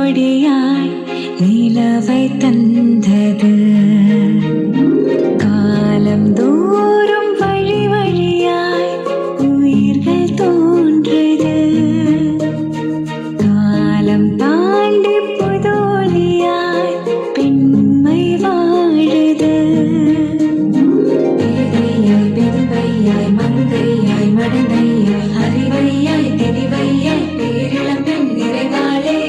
கொடியாய் நிலவை தந்தது. காலம் தோறும் வழி வழியாய் உயிர்கள் தோன்றது. காலம் தாண்டி புதோலியாய் பெண்மை வாழுது. பேதையாய் பெரும்பையாய் மங்கையாய் மடந்தையாய் அறிவையாய் தெரிவையாய் பேரிளம் பெண் நிறைவாளே.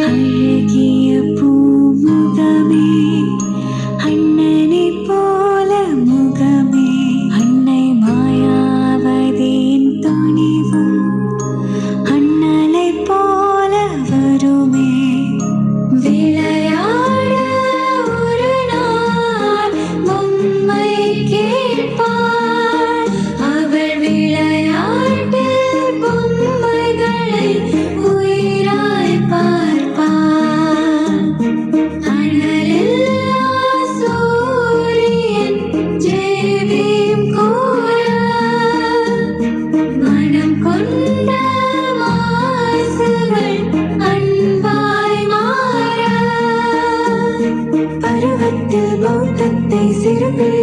அழகிய பூமுகமே அண்ணனை போல முகமே. அன்னை மாயாவதியின் துணிவும் அண்ணலை போல வருமே. விளையாட ஒரு நாள் பொம்மை கேட்பாள். அவள் விளையாட்டில் பொம்மைகளை உயிராய் பார்ப்பாள். அனலில்லா சூரியன் ஜெபம் கூற மனம் கொண்ட மாசுகள் அன்பாய் மாற. பருவத்தில் பௌத்தத்தை சிறுபிள்ளை